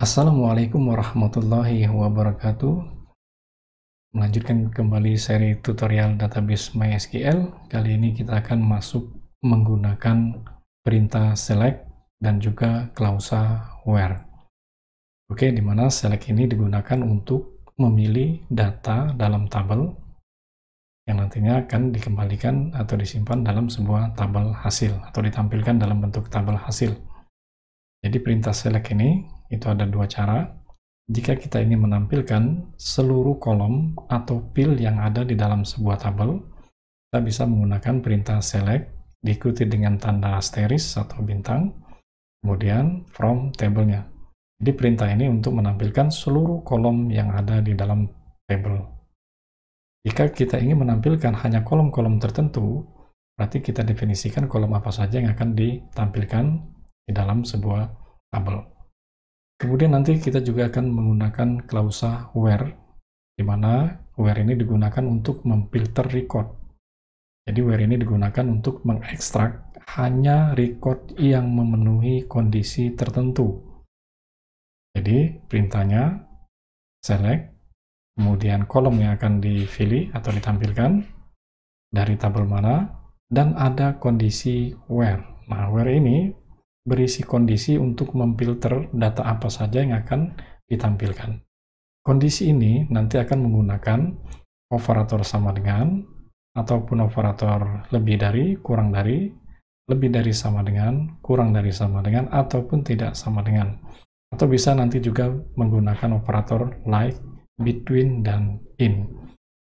Assalamualaikum warahmatullahi wabarakatuh. Melanjutkan kembali seri tutorial database MySQL. Kali ini kita akan masuk menggunakan perintah select dan juga klausa where. Oke, di mana select ini digunakan untuk memilih data dalam tabel yang nantinya akan dikembalikan atau disimpan dalam sebuah tabel hasil atau ditampilkan dalam bentuk tabel hasil. Jadi perintah select ini itu ada dua cara. Jika kita ingin menampilkan seluruh kolom atau field yang ada di dalam sebuah tabel, kita bisa menggunakan perintah select diikuti dengan tanda asterisk atau bintang, kemudian from table-nya. Jadi perintah ini untuk menampilkan seluruh kolom yang ada di dalam tabel. Jika kita ingin menampilkan hanya kolom-kolom tertentu, berarti kita definisikan kolom apa saja yang akan ditampilkan di dalam sebuah tabel. Kemudian nanti kita juga akan menggunakan klausa where, di mana where ini digunakan untuk memfilter record. Jadi where ini digunakan untuk mengekstrak hanya record yang memenuhi kondisi tertentu. Jadi perintahnya select, kemudian kolom yang akan dipilih atau ditampilkan dari tabel mana, dan ada kondisi where. Nah, where ini berisi kondisi untuk memfilter data apa saja yang akan ditampilkan. Kondisi ini nanti akan menggunakan operator sama dengan, ataupun operator lebih dari, kurang dari, lebih dari sama dengan, kurang dari sama dengan, ataupun tidak sama dengan. Atau bisa nanti juga menggunakan operator like, between, dan in.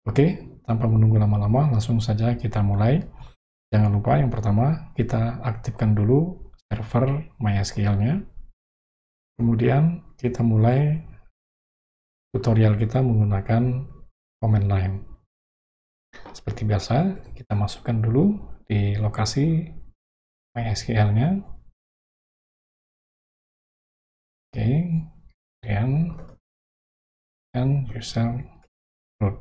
Oke, tanpa menunggu lama-lama, langsung saja kita mulai. Jangan lupa yang pertama, kita aktifkan dulu server MySQL-nya. Kemudian kita mulai tutorial kita menggunakan command line. Seperti biasa, kita masukkan dulu di lokasi MySQL-nya. Oke, kemudian user root.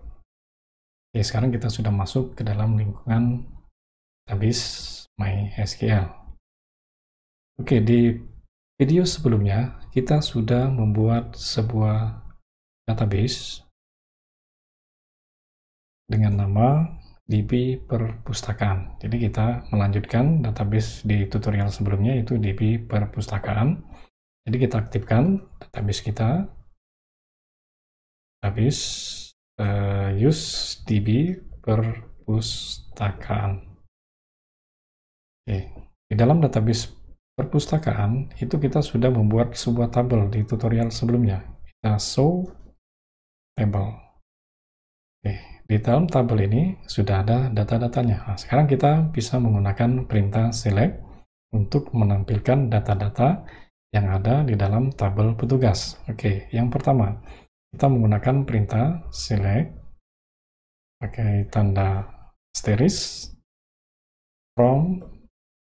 Oke, sekarang kita sudah masuk ke dalam lingkungan database MySQL. Oke, di video sebelumnya kita sudah membuat sebuah database dengan nama DB perpustakaan. Jadi kita melanjutkan database di tutorial sebelumnya, yaitu DB perpustakaan. Jadi kita aktifkan database kita, database use DB perpustakaan. Oke, di dalam database perpustakaan itu kita sudah membuat sebuah tabel di tutorial sebelumnya. Kita show table. Oke, di dalam tabel ini sudah ada data-datanya. Nah, sekarang kita bisa menggunakan perintah select untuk menampilkan data-data yang ada di dalam tabel petugas. Oke, yang pertama kita menggunakan perintah select pakai tanda asterisk from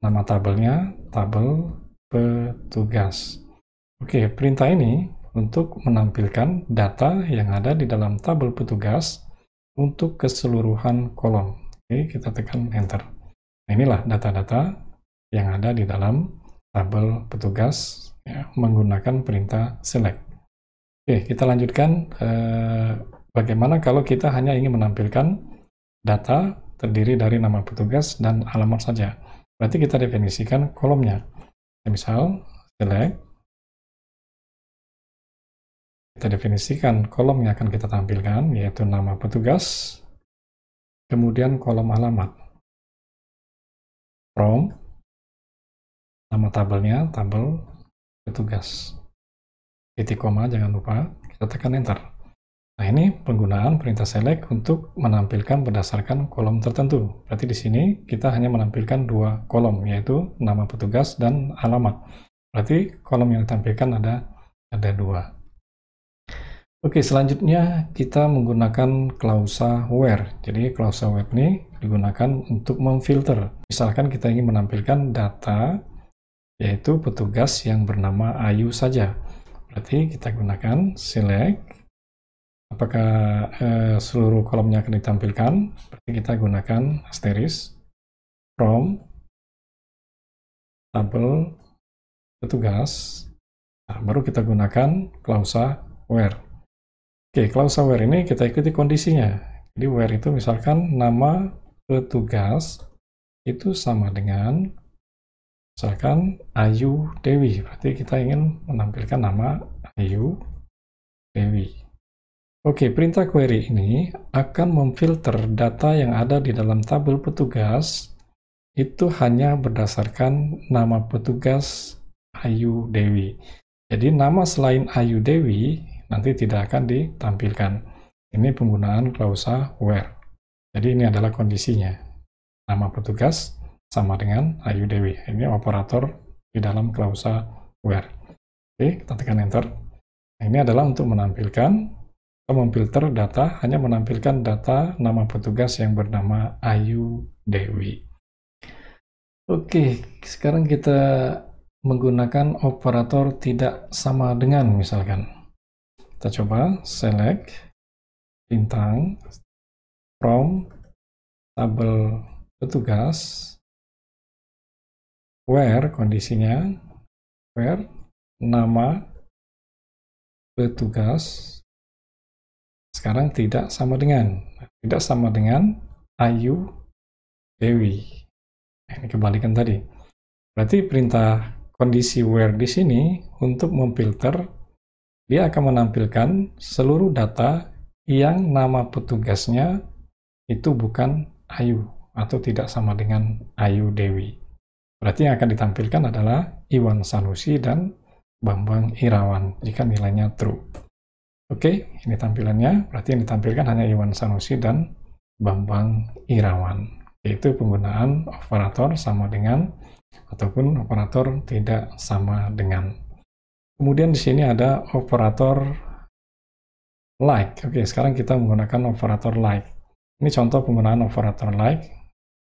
nama tabelnya, tabel petugas. Oke, perintah ini untuk menampilkan data yang ada di dalam tabel petugas untuk keseluruhan kolom. Oke, kita tekan enter. Nah, inilah data-data yang ada di dalam tabel petugas ya, menggunakan perintah select. Oke, kita lanjutkan. Bagaimana kalau kita hanya ingin menampilkan data terdiri dari nama petugas dan alamat saja? Berarti kita definisikan kolomnya. Misal, select. Kita definisikan kolom yang akan kita tampilkan, yaitu nama petugas, kemudian kolom alamat. From, nama tabelnya, tabel petugas. Titik koma, jangan lupa, kita tekan enter. Nah, ini penggunaan perintah select untuk menampilkan berdasarkan kolom tertentu. Berarti di sini kita hanya menampilkan dua kolom, yaitu nama petugas dan alamat. Berarti kolom yang ditampilkan ada dua. Oke, selanjutnya kita menggunakan klausa where. Jadi klausa where ini digunakan untuk memfilter. Misalkan kita ingin menampilkan data yaitu petugas yang bernama Ayu saja. Berarti kita gunakan select. Apakah seluruh kolomnya akan ditampilkan? Berarti kita gunakan asterisk from tabel petugas. Nah, baru kita gunakan klausa where. Oke, klausa where ini kita ikuti kondisinya. Jadi where itu misalkan nama petugas itu sama dengan misalkan Ayu Dewi. Berarti kita ingin menampilkan nama Ayu Dewi. Oke, perintah query ini akan memfilter data yang ada di dalam tabel petugas itu hanya berdasarkan nama petugas Ayu Dewi. Jadi nama selain Ayu Dewi nanti tidak akan ditampilkan. Ini penggunaan klausa where. Jadi ini adalah kondisinya. Nama petugas sama dengan Ayu Dewi. Ini operator di dalam klausa where. Oke, kita tekan enter. Nah, ini adalah untuk menampilkan atau memfilter data, hanya menampilkan data nama petugas yang bernama Ayu Dewi. Oke, sekarang kita menggunakan operator tidak sama dengan misalkan. Kita coba select bintang from tabel petugas where kondisinya where nama petugas sekarang tidak sama dengan Ayu Dewi. Nah, ini kebalikan tadi. Berarti perintah kondisi where di sini untuk memfilter dia akan menampilkan seluruh data yang nama petugasnya itu bukan Ayu atau tidak sama dengan Ayu Dewi. Berarti yang akan ditampilkan adalah Iwan Sanusi dan Bambang Irawan jika nilainya true. Oke, ini tampilannya. Berarti yang ditampilkan hanya Iwan Sanusi dan Bambang Irawan. Yaitu penggunaan operator sama dengan ataupun operator tidak sama dengan. Kemudian di sini ada operator like. Oke, sekarang kita menggunakan operator like. Ini contoh penggunaan operator like.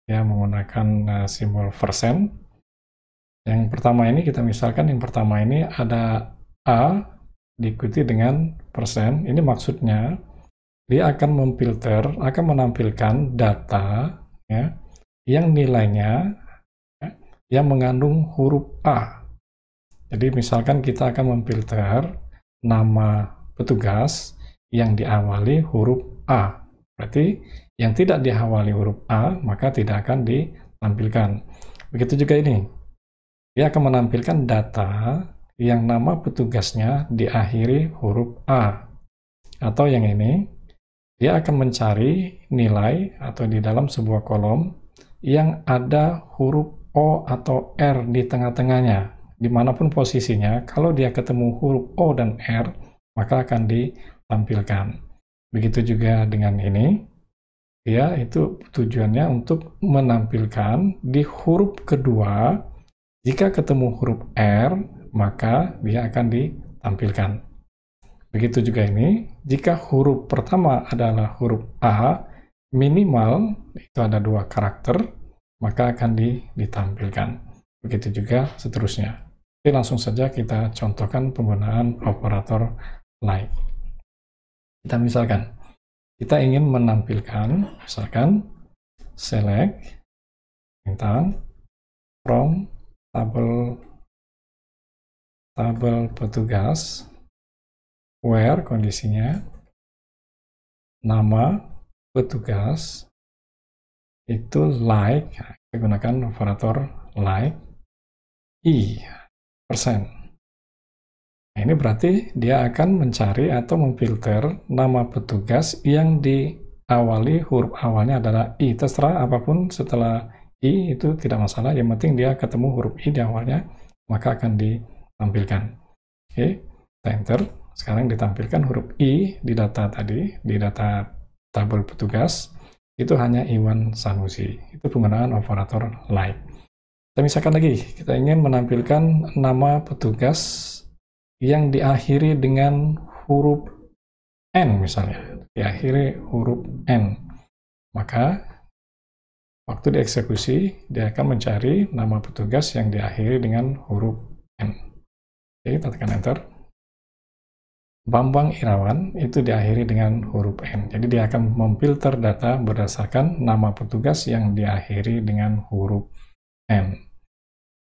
Ya, menggunakan simbol persen. Yang pertama ini kita misalkan yang pertama ini ada A diikuti dengan persen. Ini maksudnya dia akan memfilter, akan menampilkan data ya, yang nilainya ya, yang mengandung huruf A. Jadi misalkan kita akan memfilter nama petugas yang diawali huruf A. Berarti yang tidak diawali huruf A maka tidak akan ditampilkan. Begitu juga ini. Dia akan menampilkan data yang nama petugasnya diakhiri huruf A. Atau yang ini, dia akan mencari nilai atau di dalam sebuah kolom yang ada huruf O atau R di tengah-tengahnya. Dimanapun posisinya, kalau dia ketemu huruf O dan R, maka akan ditampilkan. Begitu juga dengan ini, dia itu tujuannya untuk menampilkan di huruf kedua, jika ketemu huruf R, maka dia akan ditampilkan. Begitu juga ini, jika huruf pertama adalah huruf A, minimal, itu ada 2 karakter, maka akan ditampilkan. Begitu juga seterusnya. Oke, langsung saja kita contohkan penggunaan operator like. Kita misalkan, kita ingin menampilkan, misalkan, select, bintang, from tabel petugas, where kondisinya, nama petugas, itu like, kita gunakan operator like, I, persen. Nah, ini berarti dia akan mencari atau memfilter nama petugas yang diawali huruf awalnya adalah I. Terserah apapun setelah I itu tidak masalah, yang penting dia ketemu huruf I di awalnya, maka akan ditampilkan. Oke, kita enter. Sekarang ditampilkan huruf I di data tadi, di data tabel petugas, itu hanya Iwan Sanusi. Itu penggunaan operator like. Kita misalkan lagi, kita ingin menampilkan nama petugas yang diakhiri dengan huruf N misalnya, diakhiri huruf N. Maka Waktu dieksekusi, dia akan mencari nama petugas yang diakhiri dengan huruf N. Oke, kita tekan enter. Bambang Irawan itu diakhiri dengan huruf N. Jadi dia akan memfilter data berdasarkan nama petugas yang diakhiri dengan huruf N.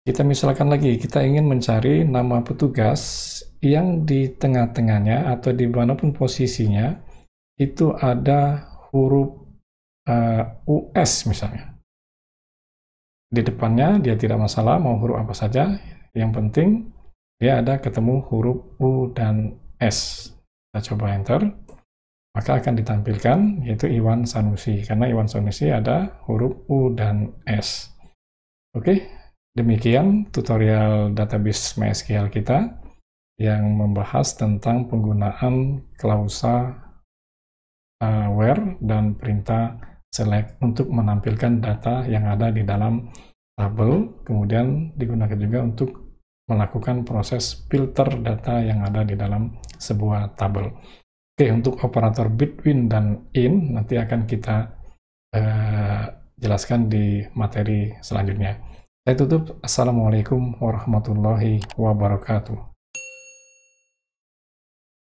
Kita misalkan lagi, kita ingin mencari nama petugas yang di tengah-tengahnya atau di manapun posisinya itu ada huruf US misalnya. Di depannya dia tidak masalah mau huruf apa saja, yang penting dia ada ketemu huruf U dan S. Kita coba enter, maka akan ditampilkan yaitu Iwan Sanusi, karena Iwan Sanusi ada huruf U dan S. Oke, demikian tutorial database MySQL kita yang membahas tentang penggunaan klausa where dan perintah select untuk menampilkan data yang ada di dalam tabel, kemudian digunakan juga untuk melakukan proses filter data yang ada di dalam sebuah tabel. Oke, untuk operator between dan in nanti akan kita jelaskan di materi selanjutnya. Saya tutup. Assalamualaikum warahmatullahi wabarakatuh.